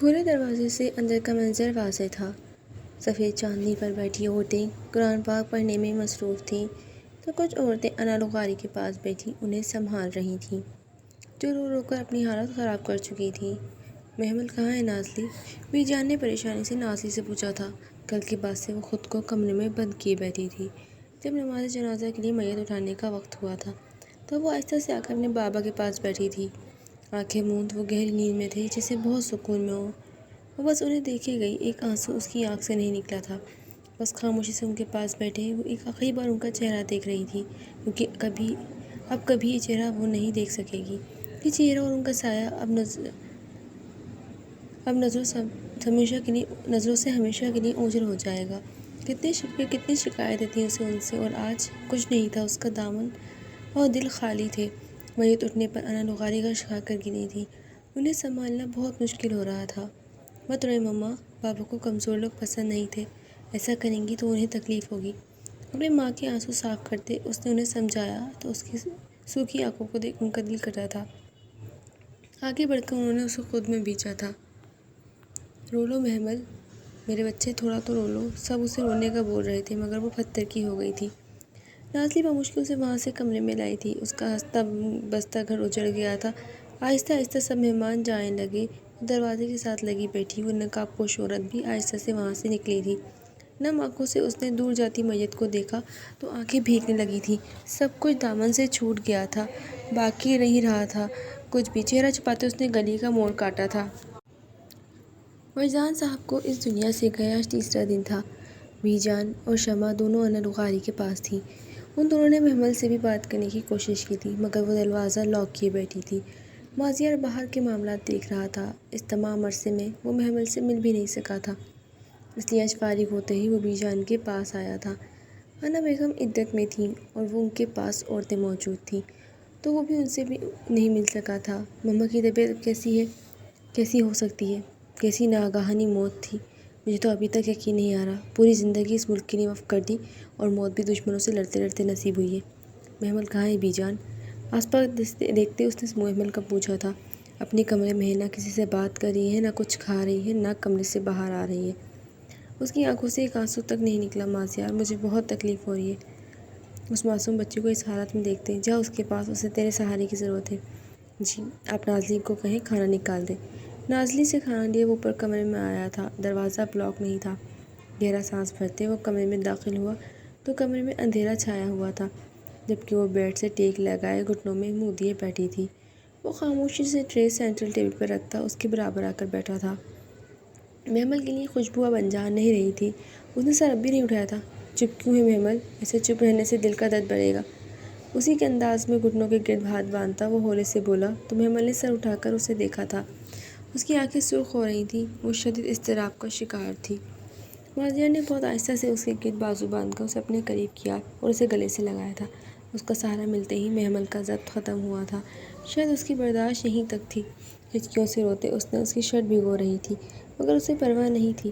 کھلے دروازے سے اندر کا منظر واضح تھا۔ سفید چاندنی پر بیٹھی عورتیں قرآن پاک پڑھنے میں مصروف تھیں تو کچھ عورتیں انا لغاری کے پاس بیٹھی انہیں سنبھال رہی تھیں جو رو رو کر اپنی حالت خراب کر چکی تھیں۔ محمل کہاں ہے نازلی؟ بی جان نے پریشانی سے نازلی سے پوچھا تھا۔ کل کے بعد سے وہ خود کو کمرے میں بند کیے بیٹھی تھی۔ جب نماز جنازہ کے لیے میت اٹھانے کا وقت ہوا تھا تو وہ آہستہ سے آ کر اپنے بابا کے پاس بیٹھی تھی۔ آنکھیں موند وہ گہری نیند میں تھی جسے بہت سکون میں ہو۔ وہ بس انہیں دیکھے گئی، ایک آنسو اس کی آنکھ سے نہیں نکلا تھا۔ بس خاموشی سے ان کے پاس بیٹھے وہ ایک آخری بار ان کا چہرہ دیکھ رہی تھی، کیونکہ اب کبھی یہ چہرہ وہ نہیں دیکھ سکے گی۔ یہ چہرہ اور ان کا سایہ اب نظروں سے ہمیشہ کے لیے اوجھل ہو جائے گا۔ کتنے شکوے، کتنی شکایتیں تھیں اسے ان سے، اور آج کچھ نہیں تھا۔ اس کا دامن اور دل خالی تھے۔ میت اٹھنے پر انا لغاری کا شکار کر گئی تھی۔ انہیں سنبھالنا بہت مشکل ہو رہا تھا۔ مت روئے مما، بابا کو کمزور لوگ پسند نہیں تھے، ایسا کریں گی تو انہیں تکلیف ہوگی۔ اپنی ماں کے آنسو صاف کرتے اس نے انہیں سمجھایا تو اس کی سوکھی آنکھوں کو دیکھ ان کا دل کٹا تھا۔ آگے بڑھ کر انہوں نے اسے خود میں بیچا تھا۔ رو لو محمل، میرے بچے، تھوڑا تو رو لو۔ سب اسے رونے کا بول رہے تھے مگر وہ پتھر کی ہو گئی تھی۔ نازلی بمشکل اسے وہاں سے کمرے میں لائی تھی۔ اس کا ہنستا بستا گھر اجڑ گیا تھا۔ آہستہ آہستہ سب مہمان جانے لگے۔ وہ دروازے کے ساتھ لگی بیٹھی وہ نقاب پوش عورت بھی آہستہ سے وہاں سے نکلی تھی۔ نم آنکھوں سے اس نے دور جاتی میت کو دیکھا تو آنکھیں بھیگنے لگی تھیں۔ سب کچھ دامن سے چھوٹ گیا تھا، باقی نہیں رہا تھا کچھ بھی۔ چہرہ چھپاتے اس نے گلی کا موڑ کاٹا تھا۔ مرجان صاحب کو اس دنیا سے گئے آج تیسرا دن تھا۔ بی جان اور شمع دونوں انا لغاری کے پاس تھیں۔ ان دونوں نے محمل سے بھی بات کرنے کی کوشش کی تھی مگر وہ دروازہ لاک کیے بیٹھی تھی۔ مازیار باہر کے معاملات دیکھ رہا تھا۔ اس تمام عرصے میں وہ محمل سے مل بھی نہیں سکا تھا، اس لیے آج فارغ ہوتے ہی وہ بی جان کے پاس آیا تھا۔ انا بیگم عدت میں تھیں اور وہ ان کے پاس عورتیں موجود تھیں تو وہ بھی ان سے بھی نہیں مل سکا تھا۔ مما کی طبیعت کیسی ہے؟ کیسی ہو سکتی ہے؟ کیسی ناگہانی موت تھی؟ مجھے تو ابھی تک یقین نہیں آ رہا۔ پوری زندگی اس ملک کے لیے وقف کر دی اور موت بھی دشمنوں سے لڑتے لڑتے نصیب ہوئی ہے۔ محمل کہاں ہے بی جان؟ آس پاس دیکھتے اس نے محمل کا پوچھا تھا۔ اپنے کمرے میں ہے، نہ کسی سے بات کر رہی ہے، نہ کچھ کھا رہی ہے، نہ کمرے سے باہر آ رہی ہے۔ اس کی آنکھوں سے ایک آنسو تک نہیں نکلا۔ مازیار، مجھے بہت تکلیف ہو رہی ہے اس معصوم بچے کو اس حالت میں دیکھتے۔ جا اس کے پاس، اسے تیرے سہارے کی ضرورت ہے۔ جی، آپ نازلی کو کہیں کھانا نکال دیں۔ نازلی سے کھانا لیے وہ اوپر کمرے میں آیا تھا۔ دروازہ لاک نہیں تھا۔ گہرا سانس بھرتے وہ کمرے میں داخل ہوا تو کمرے میں اندھیرا چھایا ہوا تھا، جبکہ وہ بیڈ سے ٹیک لگائے گھٹنوں میں منہ دیے بیٹھی تھی۔ وہ خاموشی سے ٹرے سینٹرل ٹیبل پر رکھتا اس کے برابر آ کر بیٹھا تھا۔ محمل کے لیے خوشبو اب انجان نہیں رہی تھی۔ اس نے سر اب بھی نہیں اٹھایا تھا۔ چپ کیوں ہے محمل؟ ایسے چپ رہنے سے دل کا درد بڑھے گا۔ اسی کے انداز میں گھٹنوں کے گرد ہاتھ باندھتا وہ ہولے سے بولا تو محمل نے سر اٹھا کر اسے دیکھا تھا۔ اس کی آنکھیں سرخ ہو رہی تھیں، وہ شدید اضطراب کا شکار تھی۔ مازیار نے بہت آہستہ سے اس کے گرد بازو باندھ کر اسے اپنے قریب کیا اور اسے گلے سے لگایا تھا۔ اس کا سہارا ملتے ہی محمل کا ضبط ختم ہوا تھا۔ شاید اس کی برداشت یہیں تک تھی۔ ہچکیوں سے روتے اس نے اس کی شرٹ بھگو رہی تھی مگر اسے پرواہ نہیں تھی۔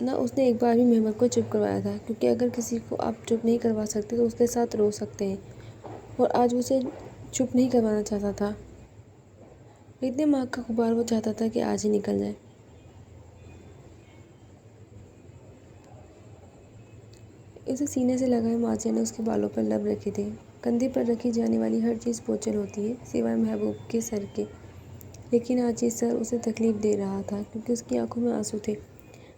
نہ اس نے ایک بار بھی محمل کو چپ کروایا تھا، کیونکہ اگر کسی کو آپ چپ نہیں کروا سکتے تو اس کے ساتھ رو سکتے ہیں، اور آج وہ اسے چپ نہیں کروانا چاہتا تھا۔ اتنے ماہ کا غبار وہ چاہتا تھا کہ آج ہی نکل جائے۔ اسے سینے سے لگائے مازیار نے اس کے بالوں پر لب رکھے تھے۔ کندھے پر رکھی جانے والی ہر چیز بوجھل ہوتی ہے سوائے محبوب کے سر کے، لیکن آج یہ سر اسے تکلیف دے رہا تھا کیونکہ اس کی آنکھوں میں آنسو تھے۔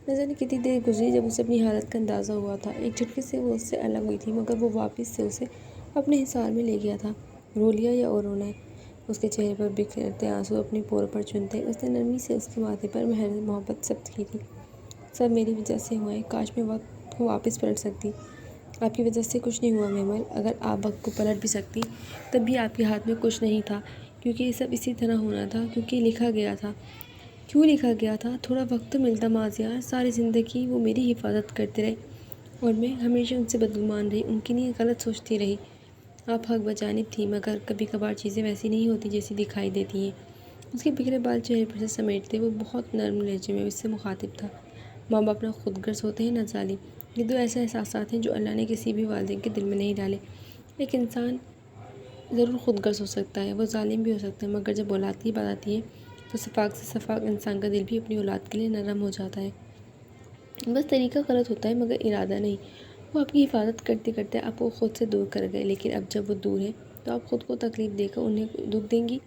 نہ جانے کتنی دیر گزری جب اسے اپنی حالت کا اندازہ ہوا تھا۔ ایک جھٹکے سے وہ اس سے الگ ہوئی تھی مگر وہ واپس سے اسے اپنے حصار میں لے گیا تھا۔ رو لیا یا اور رونا ہے؟ اس کے چہرے پر بکھرتے آنسو اپنے پوروں پر چنتے اس نے نرمی سے اس کے ماتھے پر مہر محبت ثبت کی تھی۔ سب میری وجہ سے ہوا ہے، کاش میں وقت کو واپس پلٹ سکتی۔ آپ کی وجہ سے کچھ نہیں ہوا محمل، اگر آپ وقت کو پلٹ بھی سکتی تب بھی آپ کے ہاتھ میں کچھ نہیں تھا، کیونکہ یہ سب اسی طرح ہونا تھا، کیونکہ لکھا گیا تھا۔ کیوں لکھا گیا تھا؟ تھوڑا وقت تو ملتا مازیار۔ ساری زندگی وہ میری حفاظت کرتے رہے اور میں ہمیشہ ان سے بدگمان رہی، ان کے لیے غلط سوچتی رہی۔ آپ حق بجانب تھیں مگر کبھی کبھار چیزیں ویسی نہیں ہوتی جیسی دکھائی دیتی ہیں۔ اس کے بکھرے بال چہرے پر سے سمیٹتے وہ بہت نرم لہجے میں اس سے مخاطب تھا۔ ماں باپ نہ خود غرض ہوتے ہیں نہ ظالم، یہ دو ایسے احساسات ہیں جو اللہ نے کسی بھی والدین کے دل میں نہیں ڈالے۔ ایک انسان ضرور خود غرض ہو سکتا ہے، وہ ظالم بھی ہو سکتا ہے، مگر جب اولاد کی بات آتی ہے تو شفاق سے شفاق انسان کا دل بھی اپنی اولاد کے لیے نرم ہو جاتا ہے۔ بس طریقہ غلط ہوتا ہے مگر ارادہ نہیں۔ وہ آپ کی حفاظت کرتے کرتے آپ کو خود سے دور کر گئے، لیکن اب جب وہ دور ہے تو آپ خود کو تکلیف دے کر انہیں دکھ دیں گی۔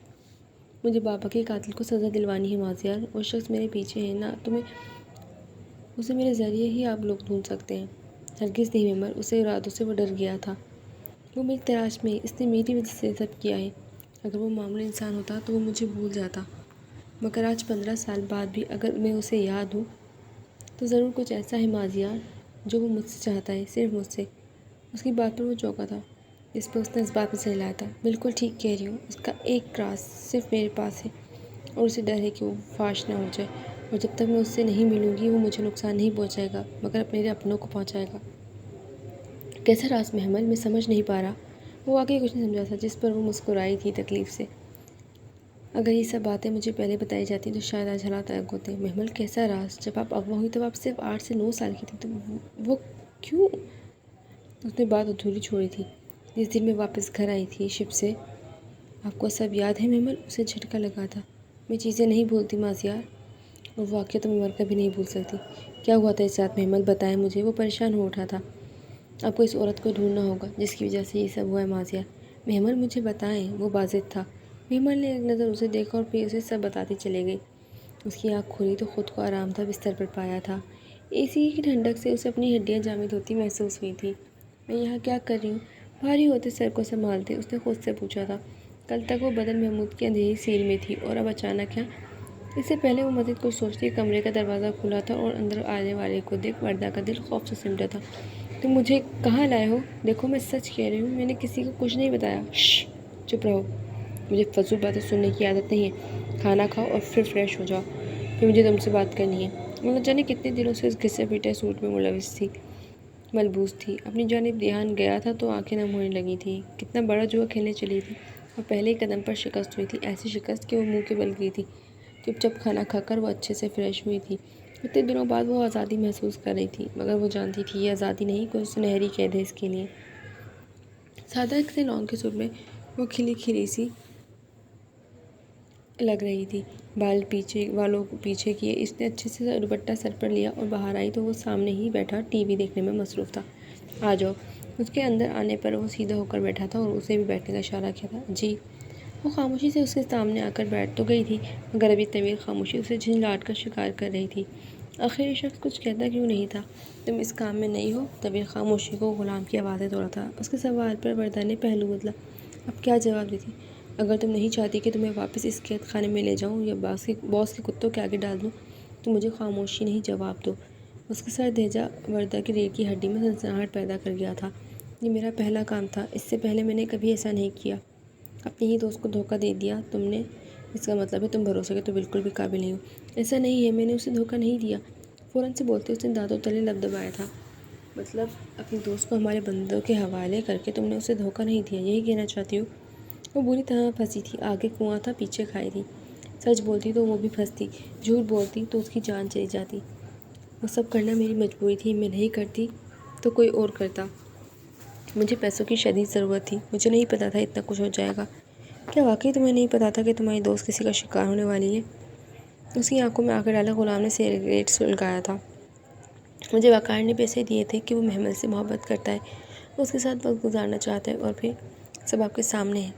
مجھے بابا کے قاتل کو سزا دلوانی ہے مازیار۔ وہ شخص میرے پیچھے ہے، نہ تمہیں اسے میرے ذریعے ہی آپ لوگ ڈھونڈ سکتے ہیں۔ ہرگز نہیں ممر، اسے ارادوں سے وہ ڈر گیا تھا۔ وہ میری تلاش میں ہے، اس نے میری وجہ سے سب کیا ہے۔ اگر وہ معمولی انسان ہوتا تو وہ مجھے بھول جاتا، مگر آج 15 سال بعد بھی اگر میں اسے یاد ہوں تو ضرور کچھ ایسا ہے مازیار جو وہ مجھ سے چاہتا ہے، صرف مجھ سے۔ اس کی بات پر وہ چونکا تھا جس پہ اس نے اس بات میں سے ہلایا تھا۔ بالکل ٹھیک کہہ رہی ہوں، اس کا ایک راز صرف میرے پاس ہے اور اسے ڈر ہے کہ وہ فاش نہ ہو جائے، اور جب تک میں اس سے نہیں ملوں گی وہ مجھے نقصان نہیں پہنچائے گا مگر میرے اپنوں کو پہنچائے گا۔ کیسا راز محمل؟ میں سمجھ نہیں پا رہا۔ وہ واقعی کچھ نہیں سمجھا تھا، جس پر وہ مسکرائی تھی تکلیف سے۔ اگر یہ سب باتیں مجھے پہلے بتائی جاتی تو شاید آج حالات الگ ہوتے۔ محمل کیسا راز؟ جب آپ اغوا ہوئی تب آپ صرف 8 سے 9 سال کی تھی، تو وہ کیوں؟ اس نے بات ادھوری چھوڑی تھی۔ جس دن میں واپس گھر آئی تھی شپ سے، آپ کو سب یاد ہے محمل؟ اسے جھٹکا لگا تھا۔ میں چیزیں نہیں بھولتی مازیار، اور واقعہ تو میں مر کر بھی نہیں بھول سکتی۔ کیا ہوا تھا اس رات محمل؟ بتائیں مجھے۔ وہ پریشان ہو اٹھا تھا۔ آپ کو اس عورت کو ڈھونڈنا ہوگا جس کی وجہ سے یہ سب ہوا ہے مازیار۔ محمل مجھے بتائیں۔ وہ بازد تھا۔ محمل نے ایک نظر اسے دیکھا اور پھر اسے سب بتاتی چلے گئی۔ اس کی آنکھ کھلی تو خود کو آرام تھا بستر پر پایا تھا۔ اے سی کی ٹھنڈک سے اسے اپنی ہڈیاں جامد ہوتی محسوس ہوئی تھی۔ میں یہاں کیا کر رہی ہوں؟ بھاری ہوتے سر کو سنبھالتے اس نے خود سے پوچھا تھا۔ کل تک وہ بدن محمود کی اندھیری سیل میں تھی اور اب اچانک یہاں؟ اس سے پہلے وہ مزید کچھ سوچتی کمرے کا دروازہ کھلا تھا اور اندر آنے والے کو دیکھ وردہ کا دل خوف سے سمٹا تھا۔ تم مجھے کہاں لائے ہو؟ دیکھو میں سچ کہہ رہی ہوں، میں نے کسی کو کچھ نہیں بتایا۔ شش، چپ رہو، مجھے فضول باتیں سننے کی عادت نہیں ہے۔ کھانا کھاؤ اور پھر فریش ہو جاؤ، پھر مجھے تم سے بات کرنی ہے۔ وہ نہ جانے کتنے دنوں سے اس گھسے پٹے سوٹ میں ملبوس تھی۔ اپنی جانب دھیان گیا تھا تو آنکھیں نم ہونے لگی تھیں۔ کتنا بڑا جوا کھیلنے چلی تھی اور پہلے ہی قدم پر شکست ہوئی تھی، ایسی شکست کہ وہ منہ کے بل گئی تھی۔ چپ چپ کھانا کھا کر وہ اچھے سے فریش ہوئی تھی۔ اتنے دنوں بعد وہ آزادی محسوس کر رہی تھی، مگر وہ جانتی تھی یہ آزادی نہیں، کوئی سنہری قید ہے اس کے لیے۔ سادہ سے لانگ کے سوٹ میں وہ کھلی کھلی سی لگ رہی تھی۔ بالوں پیچھے کیے اس نے اچھے سے دوپٹہ سر پر لیا اور باہر آئی تو وہ سامنے ہی بیٹھا ٹی وی دیکھنے میں مصروف تھا۔ آ جاؤ۔ اس کے اندر آنے پر وہ سیدھا ہو کر بیٹھا تھا اور اسے بھی بیٹھنے کا اشارہ کیا تھا۔ جی۔ وہ خاموشی سے اس کے سامنے آ کر بیٹھ تو گئی تھی، مگر ابھی طویل خاموشی اسے جھنجھلاہٹ کا شکار کر رہی تھی۔ آخر یہ شخص کچھ کہتا کیوں نہیں تھا؟ تم اس کام میں نئی ہو؟ طویل خاموشی کو غلام کی آوازیں توڑا تھا۔ اس کے سوال پر وردہ نے پہلو بدلا۔ اب کیا جواب دیتی؟ اگر تم نہیں چاہتی کہ تمہیں واپس اس قید خانے میں لے جاؤں یا باس کے کتوں کے آگے ڈال دوں تو مجھے خاموشی نہیں جواب دو۔ اس کا سر دھیجا وردہ کی ریڑھ کی ہڈی میں سنسناہٹ پیدا کر گیا تھا۔ یہ میرا پہلا کام تھا، اس سے پہلے میں نے کبھی ایسا نہیں کیا۔ اپنے ہی دوست کو دھوکہ دے دیا تم نے؟ اس کا مطلب ہے تم بھروسے کے تو بالکل بھی قابل نہیں ہو۔ ایسا نہیں ہے، میں نے اسے دھوکہ نہیں دیا۔ فوراً سے بولتے اس نے دانتوں تلے لب دبایا تھا۔ مطلب اپنی دوست کو ہمارے بندوں کے حوالے کر کے تم نے اسے دھوکہ نہیں دیا، یہی کہنا چاہتی ہو؟ وہ بری طرح پھنسی تھی، آگے کنواں تھا پیچھے کھائی تھی۔ سچ بولتی تو وہ بھی پھنستی، جھوٹ بولتی تو اس کی جان چلی جاتی۔ وہ سب کرنا میری مجبوری تھی، میں نہیں کرتی تو کوئی اور کرتا۔ مجھے پیسوں کی شدید ضرورت تھی، مجھے نہیں پتا تھا اتنا کچھ ہو جائے گا۔ کیا واقعی تمہیں نہیں پتا تھا کہ تمہاری دوست کسی کا شکار ہونے والی ہے؟ اس کی آنکھوں میں آنکھیں ڈالے غلام نے سگریٹ سلگایا تھا۔ مجھے وقار نے پیسے دیے تھے کہ وہ محمل سے محبت کرتا ہے، وہ اس کے ساتھ وقت گزارنا چاہتا ہے، اور پھر سب آپ کے سامنے ہے۔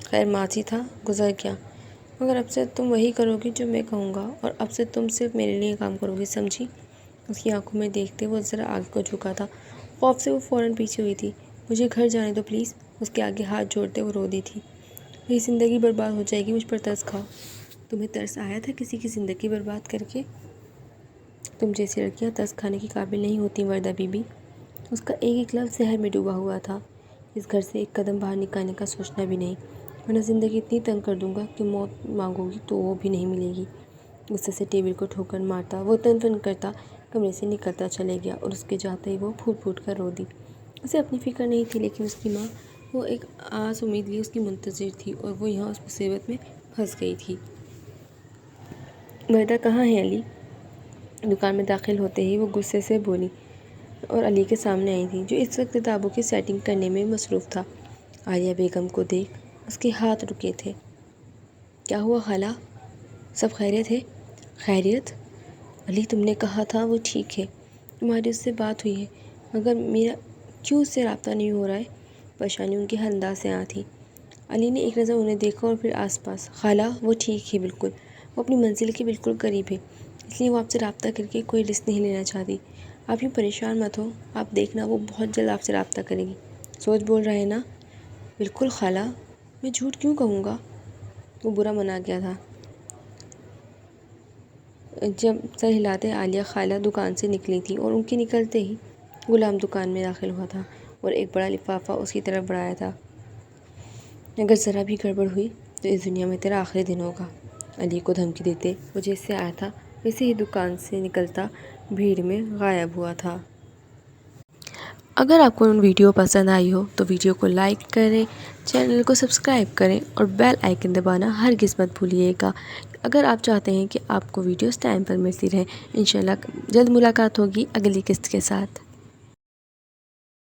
خیر ماضی تھا، گزر گیا، مگر اب سے تم وہی کرو گی جو میں کہوں گا، اور اب سے تم صرف میرے لیے کام کرو گی، سمجھی؟ اس کی آنکھوں میں دیکھتے وہ ذرا آگے کو جھکا تھا۔ خوف سے وہ فوراً پیچھے ہوئی تھی۔ مجھے گھر جانے دو پلیز۔ اس کے آگے ہاتھ جوڑتے وہ رو دی تھی۔ میری زندگی برباد ہو جائے گی، مجھ پر ترس کھاؤ۔ تمہیں ترس آیا تھا کسی کی زندگی برباد کر کے؟ تم جیسی لڑکیاں ترس کھانے کی قابل نہیں ہوتی وردہ بی بی۔ اس کا ایک ایک لفظ زہر میں ڈوبا ہوا تھا۔ اس گھر سے ایک قدم باہر نکالنے کا سوچنا بھی نہیں، ورنہ زندگی اتنی تنگ کر دوں گا کہ موت مانگو گی تو وہ بھی نہیں ملے گی۔ غصے سے ٹیبل کو ٹھوکر مارتا وہ تن تن کرتا کمرے سے نکلتا چلے گیا، اور اس کے جاتے ہی وہ پھوٹ پھوٹ کر رو دی۔ اسے اپنی فکر نہیں تھی، لیکن اس کی ماں، وہ ایک آس امید لیے اس کی منتظر تھی، اور وہ یہاں اس مصیبت میں پھنس گئی تھی۔ وردہ کہاں ہے علی؟ دکان میں داخل ہوتے ہی وہ غصے سے بولی، اور علی کے سامنے آئی تھی جو اس وقت کتابوں کی سیٹنگ کرنے میں مصروف تھا۔ عالیہ بیگم کو دیکھ اس کے ہاتھ رکے تھے۔ کیا ہوا خالہ؟ سب خیریت ہے؟ خیریت؟ علی تم نے کہا تھا وہ ٹھیک ہے، تمہاری اس سے بات ہوئی ہے، مگر میرا کیوں اس سے رابطہ نہیں ہو رہا ہے؟ پریشانی ان کے ہر انداز سے تھی۔ علی نے ایک نظر انہیں دیکھا اور پھر آس پاس۔ خالہ وہ ٹھیک ہے بالکل، وہ اپنی منزل کے بالکل قریب ہے، اس لیے وہ آپ سے رابطہ کر کے کوئی رسک نہیں لینا چاہتی۔ آپ یوں پریشان مت ہو، آپ دیکھنا وہ بہت جلد آپ سے رابطہ کرے گی۔ سوچ بول رہے ہیں نا؟ بالکل خالہ، میں جھوٹ کیوں کہوں گا؟ وہ برا منا گیا تھا۔ جب سر ہلاتے عالیہ خالہ دکان سے نکلی تھی اور ان کے نکلتے ہی غلام دکان میں داخل ہوا تھا اور ایک بڑا لفافہ اس کی طرف بڑھایا تھا۔ اگر ذرا بھی گڑبڑ ہوئی تو اس دنیا میں تیرا آخری دن ہوگا، علی کو دھمکی دیتے وہ جیسے آیا تھا ویسے ہی دکان سے نکلتا بھیڑ میں غائب ہوا تھا۔ اگر آپ کو ویڈیو پسند آئی ہو تو ویڈیو کو لائک کریں، چینل کو سبسکرائب کریں اور بیل آئیکن دبانا ہرگز مت بھولیے گا۔ اگر آپ چاہتے ہیں کہ آپ کو ویڈیوز ٹائم پر ملتی رہیں، انشاءاللہ جلد ملاقات ہوگی اگلی قسط کے ساتھ۔